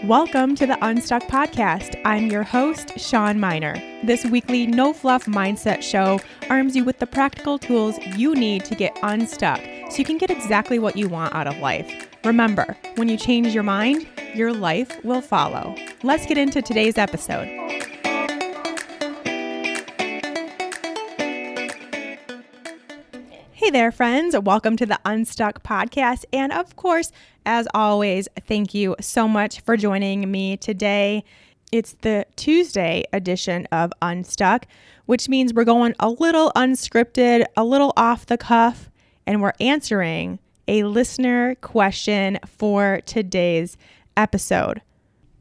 Welcome to the Unstuck podcast. I'm your host, Sean Miner. This weekly no-fluff mindset show arms you with the practical tools you need to get unstuck so you can get exactly what you want out of life. Remember, when you change your mind, your life will follow. Let's get into today's episode. Hey there, friends. Welcome to the Unstuck podcast. And of course, as always, thank you so much for joining me today. It's the Tuesday edition of Unstuck, which means we're going a little unscripted, a little off the cuff, and we're answering a listener question for today's episode.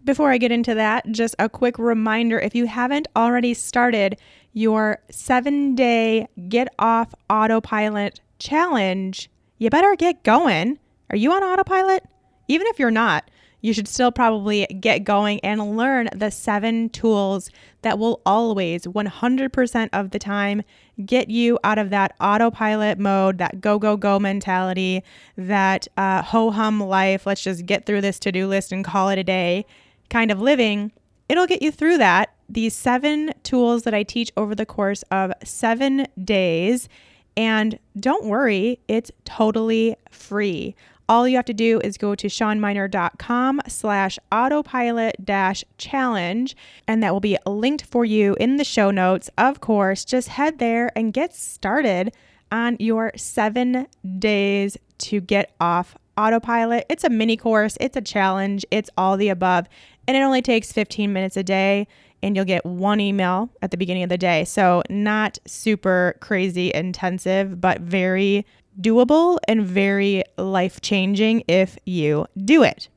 Before I get into that, just a quick reminder, if you haven't already started your 7-day Get Off Autopilot challenge, you better get going. Are you on autopilot? Even if you're not, you should still probably get going and learn the 7 tools that will always, 100% of the time, get you out of that autopilot mode, that go, go, go mentality, that ho-hum life, let's just get through this to-do list and call it a day kind of living. It'll get you through that. These 7 tools that I teach over the course of 7 days. And don't worry, it's totally free. All you have to do is go to seanminer.com/autopilot-challenge, and that will be linked for you in the show notes. Of course, just head there and get started on your 7 days to get off autopilot. It's a mini course, it's a challenge, it's all the above, and it only takes 15 minutes a day, and you'll get 1 email at the beginning of the day. So not super crazy intensive, but very doable and very life-changing if you do it.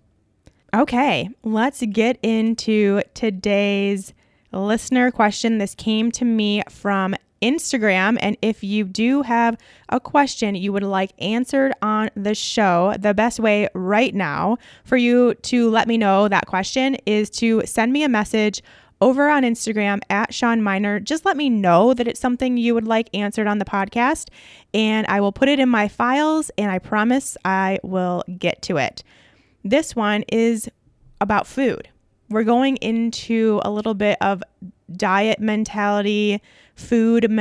Okay, let's get into today's listener question. This came to me from Instagram, and if you do have a question you would like answered on the show, the best way right now for you to let me know that question is to send me a message over on Instagram at Sean Miner. Just let me know that it's something you would like answered on the podcast, and I will put it in my files, and I promise I will get to it. This one is about food. We're going into a little bit of diet mentality, food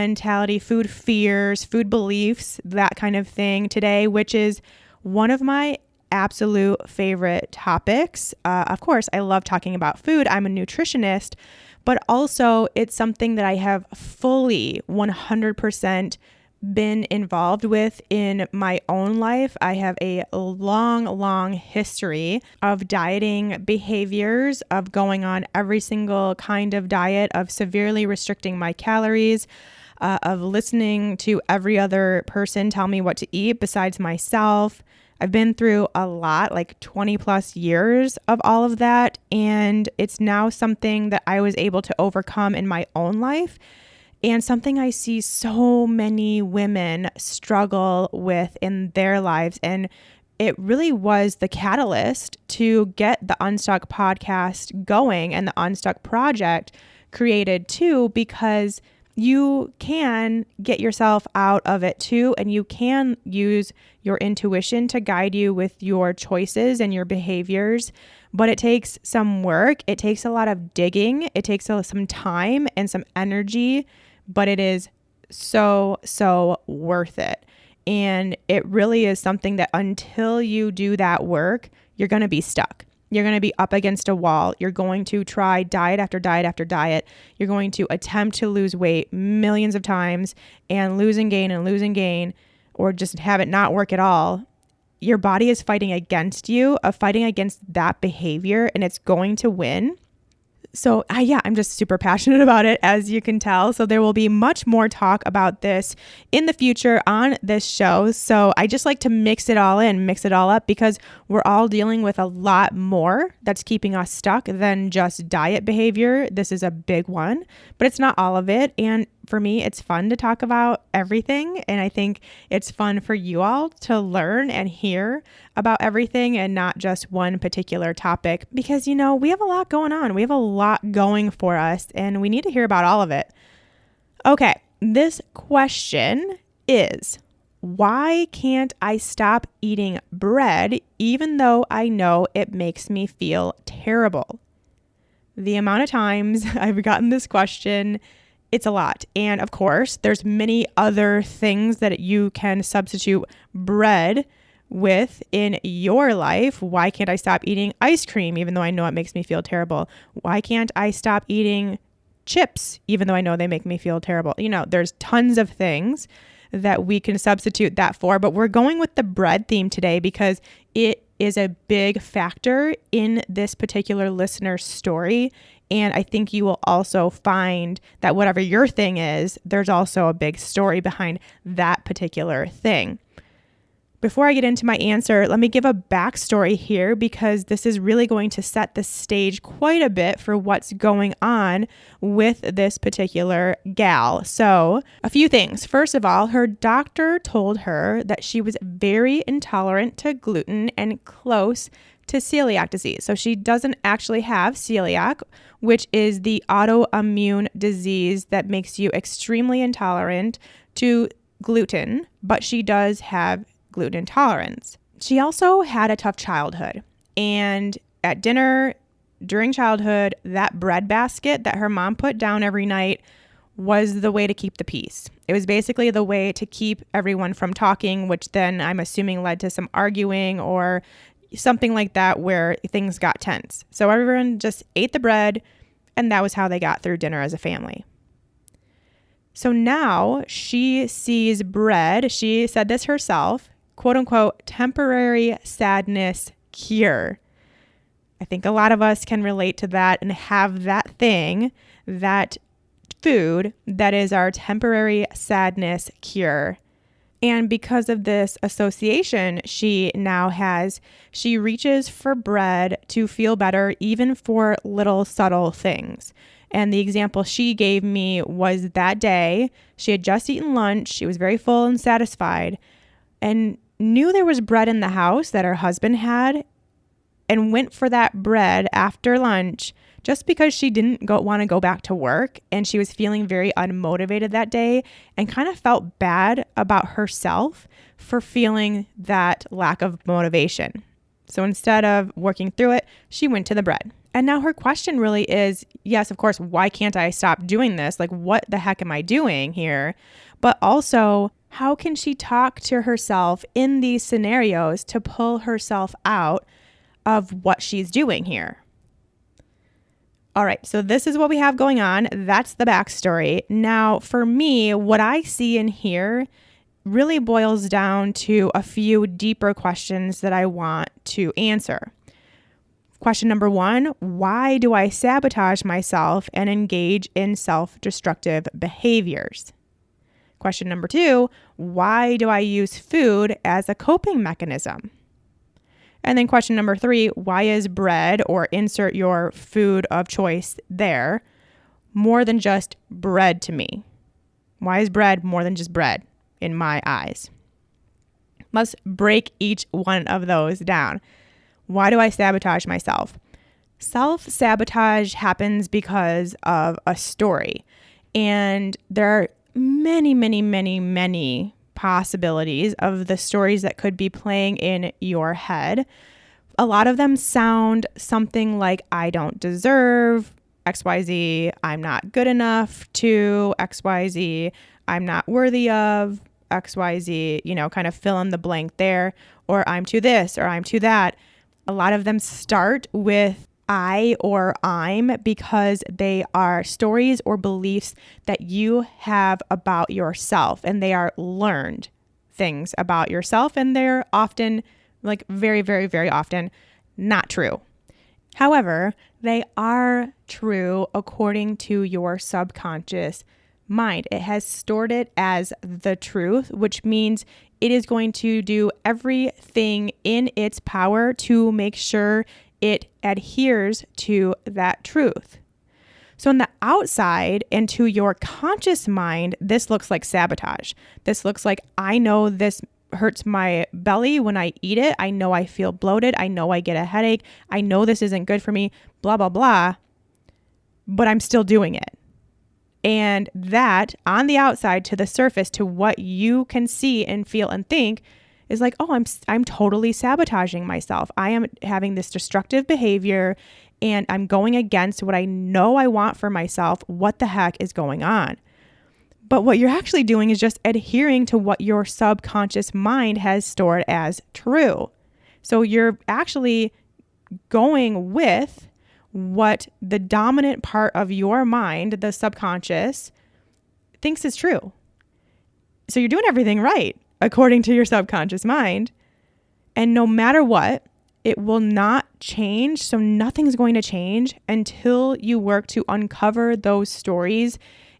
fears, food beliefs, that kind of thing today, which is one of my absolute favorite topics. Of course, I love talking about food. I'm a nutritionist, but also it's something that I have fully 100% been involved with in my own life. I have a long history of dieting behaviors, of going on every single kind of diet, of severely restricting my calories, of listening to every other person tell me what to eat besides myself. I've been through a lot, like 20 plus years of all of that, and it's now something that I was able to overcome in my own life, and something I see so many women struggle with in their lives. And it really was the catalyst to get the Unstuck podcast going and the Unstuck project created too, because you can get yourself out of it too, and you can use your intuition to guide you with your choices and your behaviors, but it takes some work. It takes a lot of digging. It takes some time and some energy, but it is so worth it. And it really is something that until you do that work, you're going to be stuck. You're going to be up against a wall. You're going to try diet after diet after diet. You're going to attempt to lose weight millions of times and lose and gain, or just have it not work at all. Your body is fighting against you, fighting against that behavior, and it's going to win. So I'm just super passionate about it, as you can tell. So there will be much more talk about this in the future on this show. So I just like to mix it all up, because we're all dealing with a lot more that's keeping us stuck than just diet behavior. This is a big one, but it's not all of it. And for me, it's fun to talk about everything. And I think it's fun for you all to learn and hear about everything and not just one particular topic, because, we have a lot going on. We have a lot going for us, and we need to hear about all of it. Okay, this question is, Why can't I stop eating bread even though I know it makes me feel terrible? The amount of times I've gotten this question, it's a lot. And of course, there's many other things that you can substitute bread with in your life. Why can't I stop eating ice cream even though I know it makes me feel terrible? Why can't I stop eating chips even though I know they make me feel terrible? There's tons of things that we can substitute that for, but we're going with the bread theme today because it is a big factor in this particular listener's story. And I think you will also find that whatever your thing is, there's also a big story behind that particular thing. Before I get into my answer, let me give a backstory here because this is really going to set the stage quite a bit for what's going on with this particular gal. So, a few things. First of all, her doctor told her that she was very intolerant to gluten and close to celiac disease. So she doesn't actually have celiac, which is the autoimmune disease that makes you extremely intolerant to gluten, but she does have gluten intolerance. She also had a tough childhood, and at dinner during childhood, that bread basket that her mom put down every night was the way to keep the peace. It was basically the way to keep everyone from talking, which then I'm assuming led to some arguing or something like that where things got tense. So everyone just ate the bread, and that was how they got through dinner as a family. So now she sees bread, she said this herself, quote unquote, temporary sadness cure. I think a lot of us can relate to that and have that thing, that food that is our temporary sadness cure. And because of this association she now has, she reaches for bread to feel better, even for little subtle things. And the example she gave me was that day she had just eaten lunch. She was very full and satisfied and knew there was bread in the house that her husband had and went for that bread after lunch just because she didn't want to go back to work and she was feeling very unmotivated that day and kind of felt bad about herself for feeling that lack of motivation. So instead of working through it, she went to the bread. And now her question really is, yes, of course, why can't I stop doing this? Like, what the heck am I doing here? But also, how can she talk to herself in these scenarios to pull herself out of what she's doing here? All right, so this is what we have going on. That's the backstory. Now, for me, what I see in here really boils down to a few deeper questions that I want to answer. Question number 1, why do I sabotage myself and engage in self-destructive behaviors? Question number 2, why do I use food as a coping mechanism? And then question number 3, why is bread, or insert your food of choice there, more than just bread to me? Why is bread more than just bread in my eyes? Let's break each one of those down. Why do I sabotage myself? Self-sabotage happens because of a story. And there are many, many, many, many possibilities of the stories that could be playing in your head. A lot of them sound something like, I don't deserve XYZ, I'm not good enough to XYZ, I'm not worthy of XYZ, kind of fill in the blank there, or I'm to this, or I'm to that. A lot of them start with I or I'm because they are stories or beliefs that you have about yourself, and they are learned things about yourself, and they're often, like very, very, very often, not true. However, they are true according to your subconscious mind. It has stored it as the truth, which means it is going to do everything in its power to make sure it adheres to that truth. So on the outside and to your conscious mind, this looks like sabotage. This looks like, I know this hurts my belly when I eat it. I know I feel bloated. I know I get a headache. I know this isn't good for me, blah, blah, blah. But I'm still doing it. And that on the outside to the surface to what you can see and feel and think is like, oh, I'm totally sabotaging myself. I am having this destructive behavior and I'm going against what I know I want for myself. What the heck is going on? But what you're actually doing is just adhering to what your subconscious mind has stored as true. So you're actually going with what the dominant part of your mind, the subconscious, thinks is true. So you're doing everything right according to your subconscious mind. And no matter what, it will not change. So nothing's going to change until you work to uncover those stories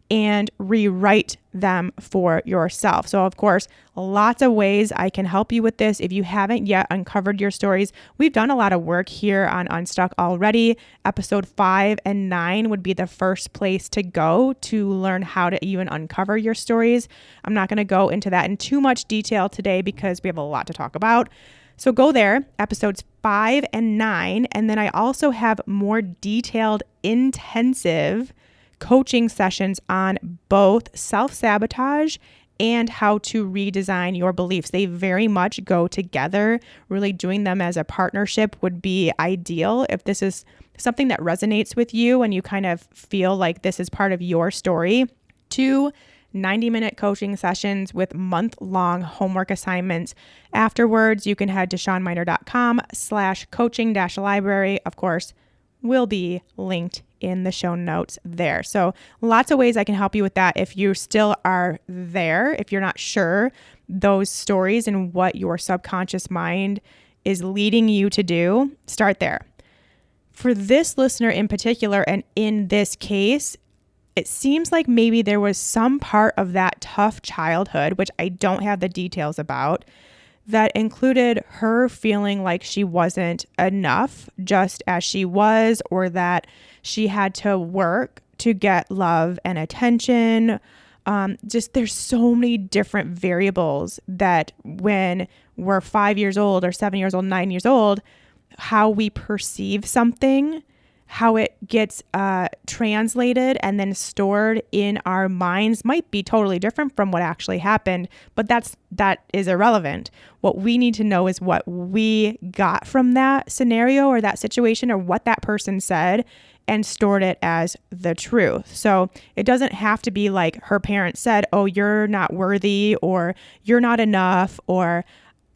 and rewrite them for yourself. So of course, lots of ways I can help you with this. If you haven't yet uncovered your stories, we've done a lot of work here on Unstuck already. Episode 5 and 9 would be the first place to go to learn how to even uncover your stories. I'm not going to go into that in too much detail today because we have a lot to talk about. So go there, episodes 5 and 9. And then I also have more detailed, intensive coaching sessions on both self-sabotage and how to redesign your beliefs. They very much go together. Really doing them as a partnership would be ideal. If this is something that resonates with you and you kind of feel like this is part of your story, 2 90-minute coaching sessions with month-long homework assignments. Afterwards, you can head to shawnminer.com/coaching-library. Of course, will be linked in the show notes there. So lots of ways I can help you with that. If you still are there, if you're not sure those stories and what your subconscious mind is leading you to do, start there. For this listener in particular, and in this case, it seems like maybe there was some part of that tough childhood, which I don't have the details about, that included her feeling like she wasn't enough just as she was, or that she had to work to get love and attention. Just there's so many different variables that when we're 5 years old or 7 years old, 9 years old, how we perceive something, how it gets translated and then stored in our minds might be totally different from what actually happened, but that is irrelevant. What we need to know is what we got from that scenario or that situation or what that person said and stored it as the truth. So it doesn't have to be like her parents said, oh, you're not worthy, or you're not enough, or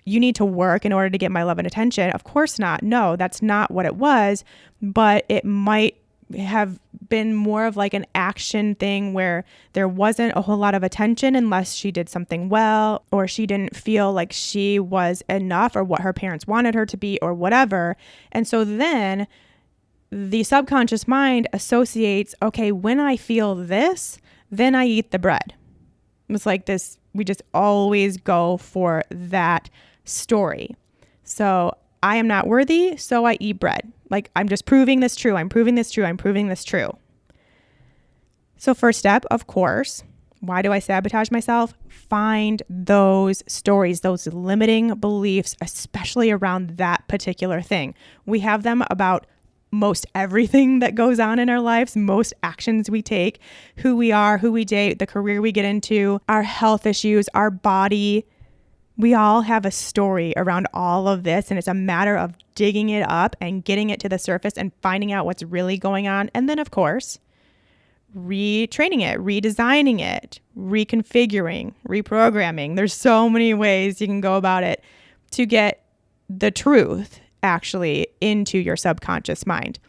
you need to work in order to get my love and attention. Of course not. No, that's not what it was. But it might have been more of like an action thing where there wasn't a whole lot of attention unless she did something well, or she didn't feel like she was enough or what her parents wanted her to be or whatever. And so then the subconscious mind associates, okay, when I feel this, then I eat the bread. It's like this, we just always go for that story. So I am not worthy, so I eat bread. Like I'm just proving this true. I'm proving this true. I'm proving this true. So first step, of course, why do I sabotage myself? Find those stories, those limiting beliefs, especially around that particular thing. We have them about most everything that goes on in our lives, most actions we take, who we are, who we date, the career we get into, our health issues, our body. We all have a story around all of this, and it's a matter of digging it up and getting it to the surface and finding out what's really going on. And then, of course, retraining it, redesigning it, reconfiguring, reprogramming. There's so many ways you can go about it to get the truth actually into your subconscious mind.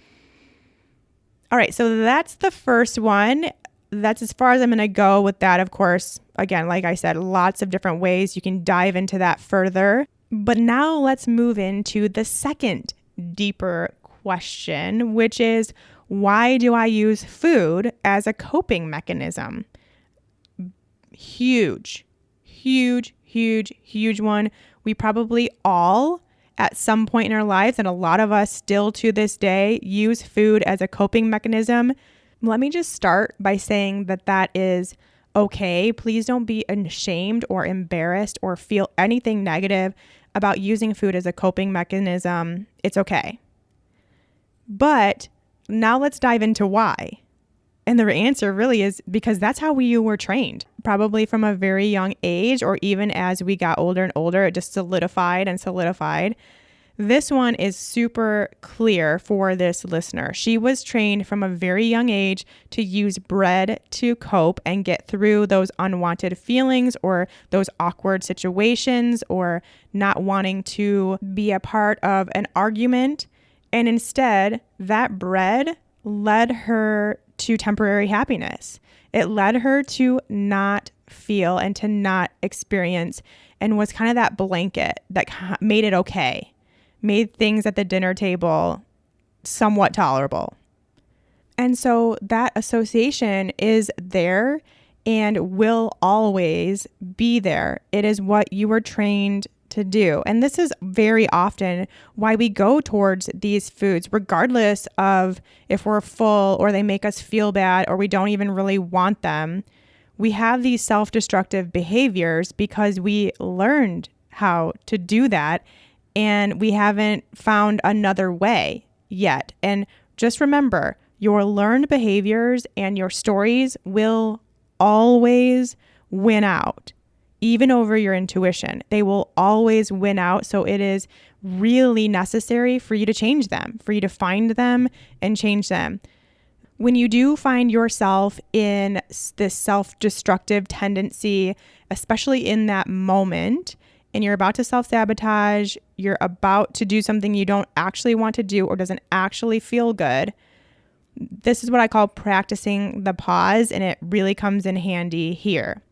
All right, so that's the first one. That's as far as I'm going to go with that. Of course, again, like I said, lots of different ways you can dive into that further. But now let's move into the second deeper question, which is, why do I use food as a coping mechanism? Huge, huge, huge, huge one. We probably all at some point in our lives, and a lot of us still to this day, use food as a coping mechanism. Let me just start by saying that is okay. Please don't be ashamed or embarrassed or feel anything negative about using food as a coping mechanism. It's okay. But now let's dive into why. And the answer really is because that's how you were trained, probably from a very young age, or even as we got older and older, it just solidified and solidified. This one is super clear for this listener. She was trained from a very young age to use bread to cope and get through those unwanted feelings or those awkward situations or not wanting to be a part of an argument. And instead, that bread led her to temporary happiness. It led her to not feel and to not experience, and was kind of that blanket that made it okay, made things at the dinner table somewhat tolerable. And so that association is there and will always be there. It is what you were trained to do. And this is very often why we go towards these foods, regardless of if we're full or they make us feel bad or we don't even really want them. We have these self-destructive behaviors because we learned how to do that, and we haven't found another way yet. And just remember, your learned behaviors and your stories will always win out, even over your intuition. They will always win out. So it is really necessary for you to change them, for you to find them and change them. When you do find yourself in this self-destructive tendency, especially in that moment, and you're about to self-sabotage, you're about to do something you don't actually want to do or doesn't actually feel good, this is what I call practicing the pause, and it really comes in handy here.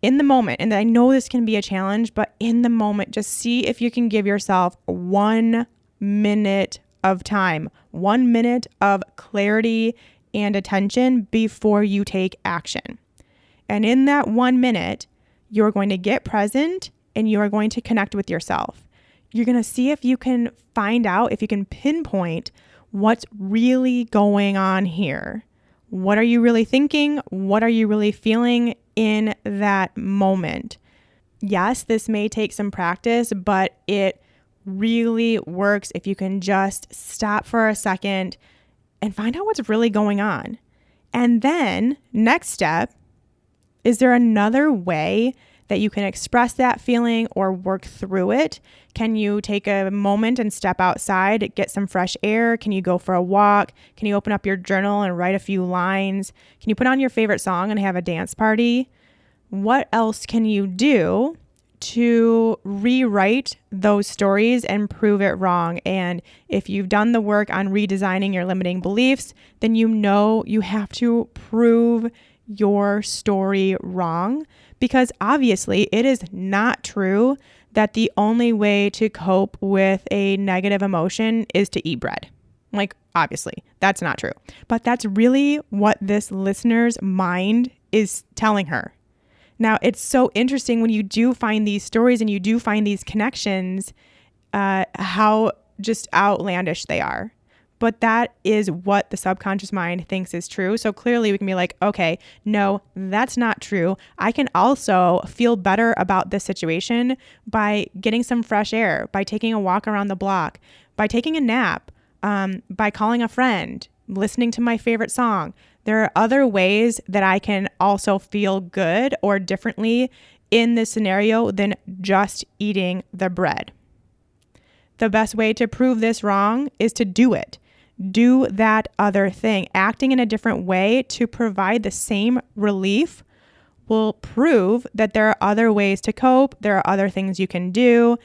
In the moment, and I know this can be a challenge, but in the moment, just see if you can give yourself 1 minute of time, 1 minute of clarity and attention before you take action. And in that 1 minute, you're going to get present and you are going to connect with yourself. You're going to see if you can find out, if you can pinpoint what's really going on here. What are you really thinking? What are you really feeling in that moment? Yes, this may take some practice, but it really works if you can just stop for a second and find out what's really going on. And then next step, is there another way that you can express that feeling or work through it? Can you take a moment and step outside, get some fresh air? Can you go for a walk? Can you open up your journal and write a few lines? Can you put on your favorite song and have a dance party? What else can you do to rewrite those stories and prove it wrong? And if you've done the work on redesigning your limiting beliefs, then you know you have to prove your story wrong, because obviously it is not true that the only way to cope with a negative emotion is to eat bread. Like, obviously, that's not true. But that's really what this listener's mind is telling her. Now, it's so interesting when you do find these stories and you do find these connections, how just outlandish they are. But that is what the subconscious mind thinks is true. So clearly we can be like, okay, no, that's not true. I can also feel better about this situation by getting some fresh air, by taking a walk around the block, by taking a nap, by calling a friend, listening to my favorite song. There are other ways that I can also feel good or differently in this scenario than just eating the bread. The best way to prove this wrong is to do it. Do that other thing. Acting in a different way to provide the same relief will prove that there are other ways to cope. There are other things you can do,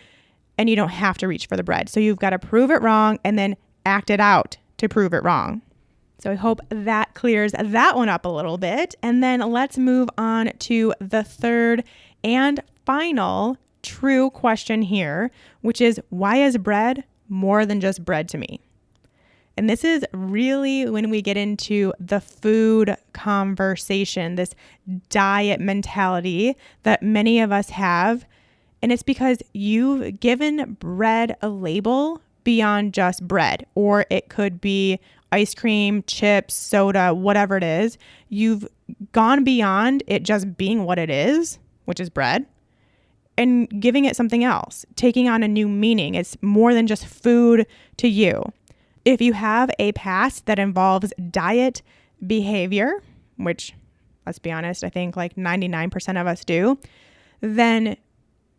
and you don't have to reach for the bread. So you've got to prove it wrong and then act it out to prove it wrong. So I hope that clears that one up a little bit. And then let's move on to the third and final true question here, which is, why is bread more than just bread to me? And this is really when we get into the food conversation, this diet mentality that many of us have. And it's because you've given bread a label beyond just bread, or it could be ice cream, chips, soda, whatever it is. You've gone beyond it just being what it is, which is bread, and giving it something else, taking on a new meaning. It's more than just food to you. If you have a past that involves diet, behavior, which, let's be honest, I think like 99% of us do, then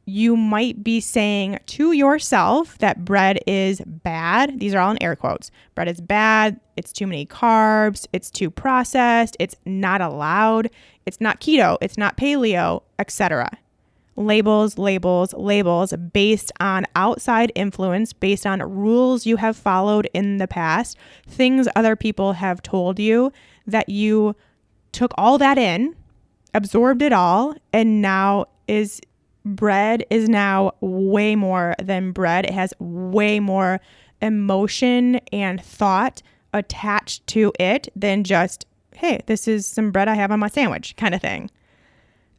you might be saying to yourself that bread is bad. These are all in air quotes. Bread is bad. It's too many carbs. It's too processed. It's not allowed. It's not keto. It's not paleo, etc. Labels, labels, labels based on outside influence, based on rules you have followed in the past, things other people have told you that you took all that in, absorbed it all, and now bread is now way more than bread. It has way more emotion and thought attached to it than just, hey, this is some bread I have on my sandwich kind of thing.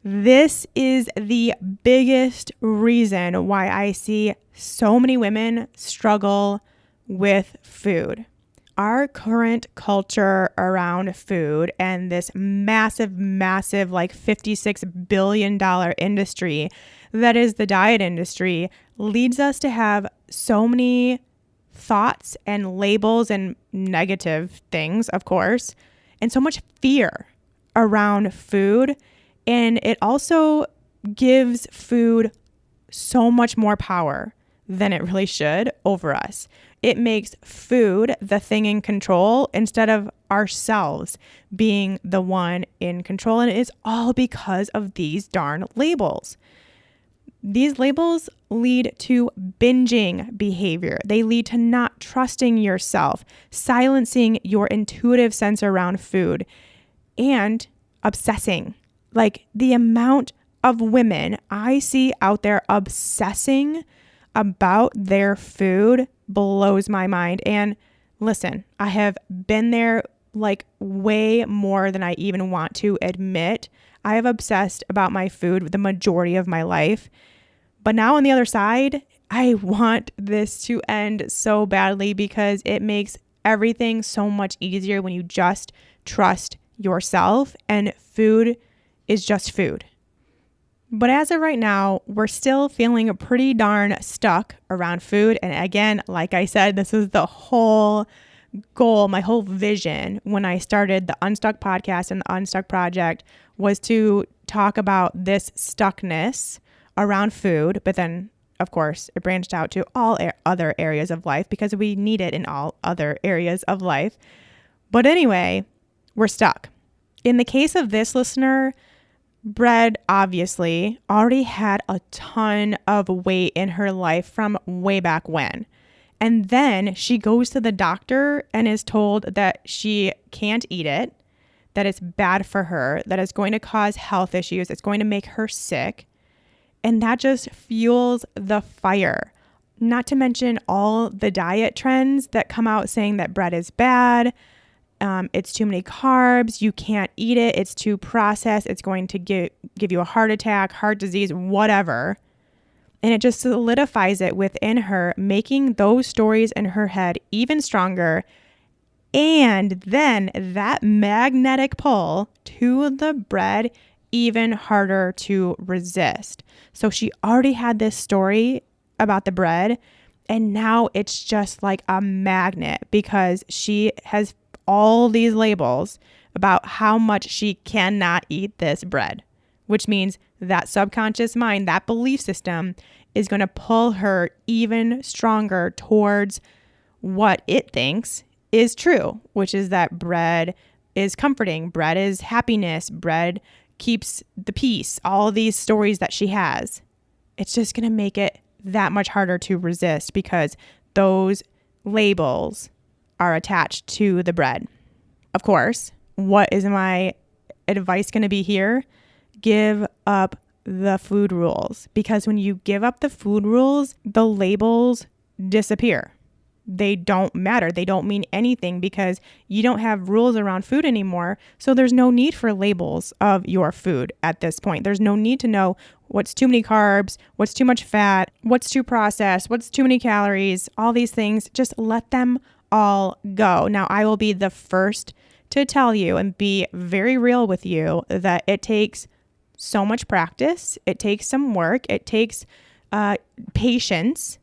This is the biggest reason why I see so many women struggle with food. Our current culture around food and this massive, massive, like $56 billion industry that is the diet industry leads us to have so many thoughts and labels and negative things, of course, and so much fear around food. And it also gives food so much more power than it really should over us. It makes food the thing in control instead of ourselves being the one in control. And it is all because of these darn labels. These labels lead to binging behavior. They lead to not trusting yourself, silencing your intuitive sense around food, and obsessing. Like the amount of women I see out there obsessing about their food blows my mind. And listen, I have been there like way more than I even want to admit. I have obsessed about my food the majority of my life. But now on the other side, I want this to end so badly because it makes everything so much easier when you just trust yourself, and food is just food. But as of right now, we're still feeling pretty darn stuck around food. And again, like I said, this is the whole goal, my whole vision when I started the Unstuck podcast and the Unstuck project was to talk about this stuckness around food. But then, of course, it branched out to all other areas of life because we need it in all other areas of life. But anyway, we're stuck. In the case of this listener, bread obviously already had a ton of weight in her life from way back when. And then she goes to the doctor and is told that she can't eat it, that it's bad for her, that it's going to cause health issues, it's going to make her sick. And that just fuels the fire. Not to mention all the diet trends that come out saying that bread is bad. It's too many carbs. You can't eat it. It's too processed. It's going to give you a heart attack, heart disease, whatever. And it just solidifies it within her, making those stories in her head even stronger. And then that magnetic pull to the bread even harder to resist. So she already had this story about the bread, and now it's just like a magnet because she has all these labels about how much she cannot eat this bread, which means that subconscious mind, that belief system is going to pull her even stronger towards what it thinks is true, which is that bread is comforting, bread is happiness, bread keeps the peace, all these stories that she has. It's just going to make it that much harder to resist because those labels are attached to the bread. Of course, what is my advice going to be here? Give up the food rules, because when you give up the food rules, the labels disappear. They don't matter. They don't mean anything because you don't have rules around food anymore. So there's no need for labels of your food at this point. There's no need to know what's too many carbs, what's too much fat, what's too processed, what's too many calories, all these things. Just let them all go. Now, I will be the first to tell you and be very real with you that it takes so much practice. It takes some work. It takes patience,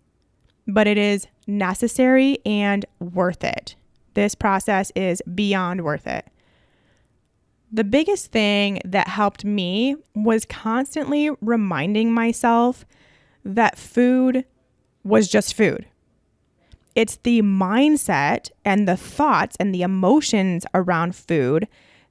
but it is necessary and worth it. This process is beyond worth it. The biggest thing that helped me was constantly reminding myself that food was just food. It's the mindset and the thoughts and the emotions around food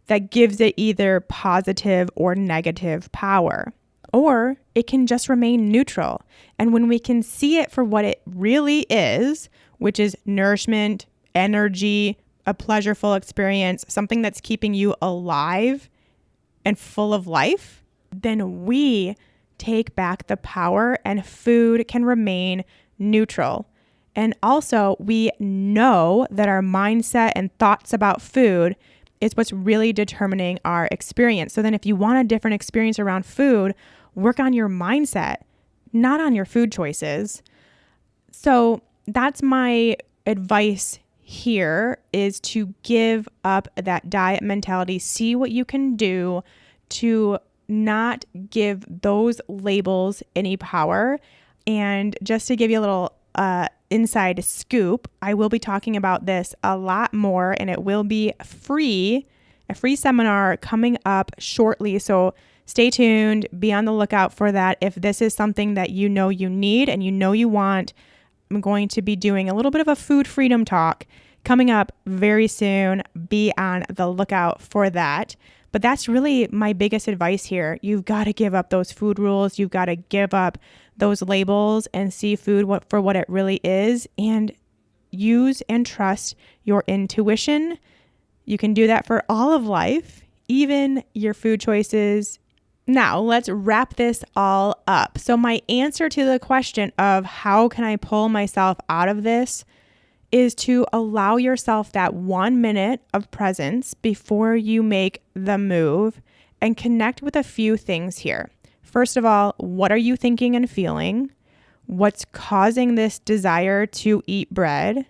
that gives it either positive or negative power, or it can just remain neutral. And when we can see it for what it really is, which is nourishment, energy, a pleasurable experience, something that's keeping you alive and full of life, then we take back the power and food can remain neutral. And also, we know that our mindset and thoughts about food is what's really determining our experience. So then if you want a different experience around food, work on your mindset, not on your food choices. So that's my advice here, is to give up that diet mentality. See what you can do to not give those labels any power. And just to give you a little inside scoop, I will be talking about this a lot more, and it will be a free seminar coming up shortly. So stay tuned, be on the lookout for that. If this is something that you know you need and you know you want, I'm going to be doing a little bit of a food freedom talk coming up very soon. Be on the lookout for that. But that's really my biggest advice here. You've got to give up those food rules. You've got to give up those labels and see food for what it really is, and use and trust your intuition. You can do that for all of life, even your food choices. Now, let's wrap this all up. So my answer to the question of how can I pull myself out of this is to allow yourself that 1 minute of presence before you make the move and connect with a few things here. First of all, what are you thinking and feeling? What's causing this desire to eat bread?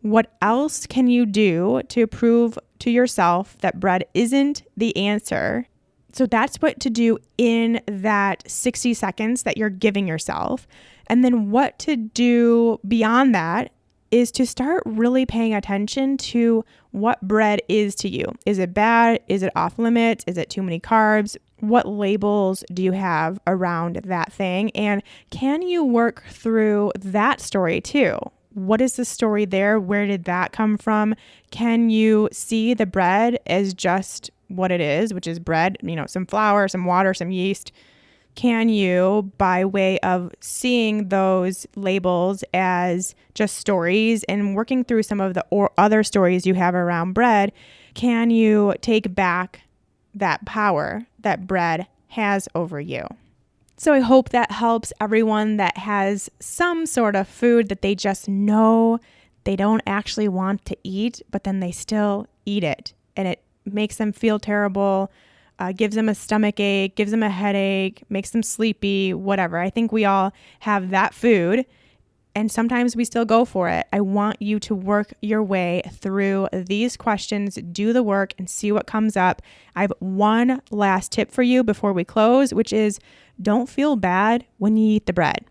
What else can you do to prove to yourself that bread isn't the answer? So that's what to do in that 60 seconds that you're giving yourself. And then what to do beyond that is to start really paying attention to what bread is to you. Is it bad? Is it off limits? Is it too many carbs? What labels do you have around that thing? And can you work through that story too? What is the story there? Where did that come from? Can you see the bread as just what it is, which is bread, some flour, some water, some yeast? Can you, by way of seeing those labels as just stories and working through some of the other stories you have around bread, can you take back that power that bread has over you? So I hope that helps everyone that has some sort of food that they just know they don't actually want to eat, but then they still eat it, and it makes them feel terrible, gives them a stomach ache, gives them a headache, makes them sleepy, whatever. I think we all have that food, and sometimes we still go for it. I want you to work your way through these questions, do the work, and see what comes up. I have one last tip for you before we close, which is don't feel bad when you eat the bread.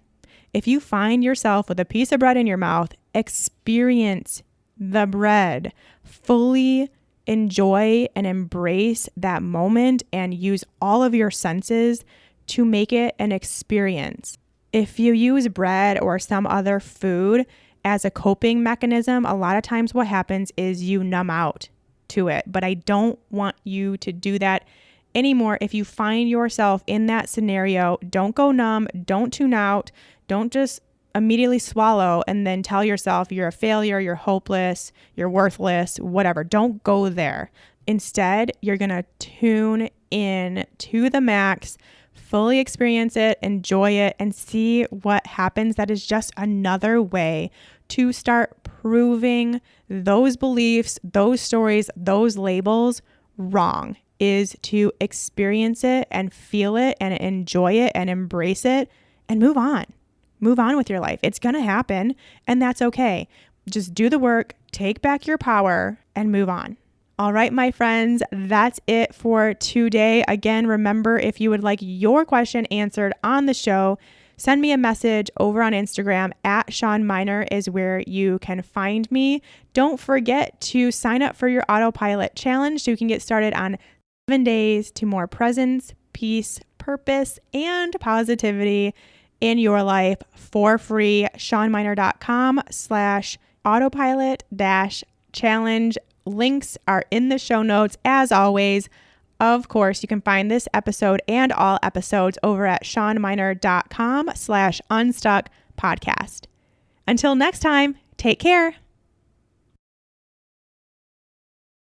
If you find yourself with a piece of bread in your mouth, experience the bread. Fully enjoy and embrace that moment and use all of your senses to make it an experience. If you use bread or some other food as a coping mechanism, a lot of times what happens is you numb out to it. But I don't want you to do that anymore. If you find yourself in that scenario, don't go numb, don't tune out, don't just immediately swallow and then tell yourself you're a failure, you're hopeless, you're worthless, whatever. Don't go there. Instead, you're going to tune in to the max, fully experience it, enjoy it, and see what happens. That is just another way to start proving those beliefs, those stories, those labels wrong, is to experience it and feel it and enjoy it and embrace it and move on. Move on with your life. It's going to happen, and that's okay. Just do the work, take back your power, and move on. All right, my friends, that's it for today. Again, remember, if you would like your question answered on the show, send me a message over on Instagram at Sean Miner is where you can find me. Don't forget to sign up for your autopilot challenge so you can get started on 7 days to more presence, peace, purpose, and positivity in your life for free. SeanMiner.com/autopilot-challenge. Links are in the show notes as always. Of course, you can find this episode and all episodes over at SeanMiner.com/unstuck podcast. Until next time, take care.